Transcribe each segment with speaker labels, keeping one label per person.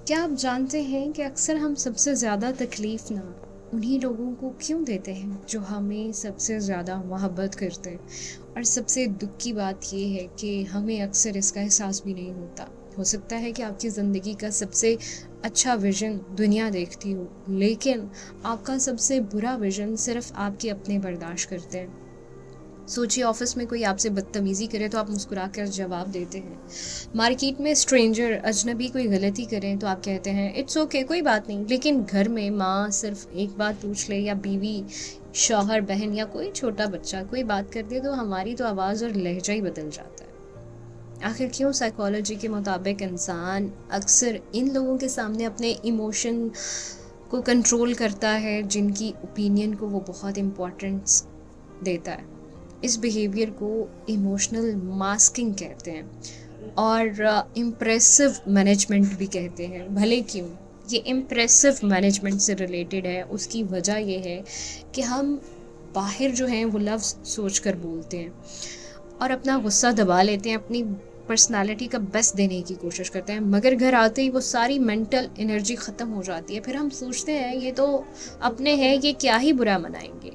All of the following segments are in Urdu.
Speaker 1: کیا آپ جانتے ہیں کہ اکثر ہم سب سے زیادہ تکلیف نہ انہی لوگوں کو کیوں دیتے ہیں جو ہمیں سب سے زیادہ محبت کرتے ہیں؟ اور سب سے دکھ کی بات یہ ہے کہ ہمیں اکثر اس کا احساس بھی نہیں ہوتا. ہو سکتا ہے کہ آپ کی زندگی کا سب سے اچھا ویژن دنیا دیکھتی ہو، لیکن آپ کا سب سے برا ویژن صرف آپ کے اپنے برداشت کرتے ہیں. سوچیے، آفس میں کوئی آپ سے بدتمیزی کرے تو آپ مسکرا کر جواب دیتے ہیں. مارکیٹ میں اسٹرینجر اجنبی کوئی غلطی کریں تو آپ کہتے ہیں اٹس اوکے، کوئی بات نہیں. لیکن گھر میں ماں صرف ایک بات پوچھ لے، یا بیوی، شوہر، بہن یا کوئی چھوٹا بچہ کوئی بات کر دے، تو ہماری تو آواز اور لہجہ ہی بدل جاتا ہے. آخر کیوں؟ سائیکالوجی کے مطابق انسان اکثر ان لوگوں کے سامنے اپنے ایموشن کو کنٹرول کرتا ہے جن کی اوپینین کو وہ بہت امپورٹنس دیتا ہے. اس بیہیویئر کو ایموشنل ماسکنگ کہتے ہیں اور امپریسو مینجمنٹ بھی کہتے ہیں. بھلے کیوں؟ یہ امپریسو مینجمنٹ سے ریلیٹڈ ہے. اس کی وجہ یہ ہے کہ ہم باہر جو ہیں وہ لفظ سوچ کر بولتے ہیں اور اپنا غصہ دبا لیتے ہیں، اپنی پرسنالٹی کا بیسٹ دینے کی کوشش کرتے ہیں، مگر گھر آتے ہی وہ ساری مینٹل انرجی ختم ہو جاتی ہے. پھر ہم سوچتے ہیں یہ تو اپنے ہیں، یہ کیا ہی برا منائیں گے.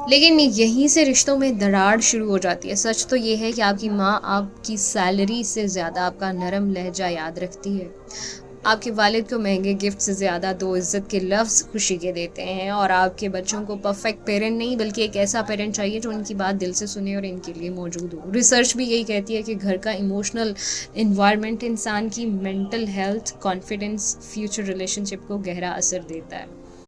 Speaker 1: لیکن یہیں سے رشتوں میں دراڑ شروع ہو جاتی ہے. سچ تو یہ ہے کہ آپ کی ماں آپ کی سیلری سے زیادہ آپ کا نرم لہجہ یاد رکھتی ہے. آپ کے والد کو مہنگے گفٹ سے زیادہ دو عزت کے لفظ خوشی کے دیتے ہیں، اور آپ کے بچوں کو پرفیکٹ پیرنٹ نہیں بلکہ ایک ایسا پیرنٹ چاہیے جو ان کی بات دل سے سنے اور ان کے لیے موجود ہو. ریسرچ بھی یہی کہتی ہے کہ گھر کا ایموشنل انوائرمنٹ انسان کی mental health, confidence, future relationship کو گہرا اثر دیتا ہے.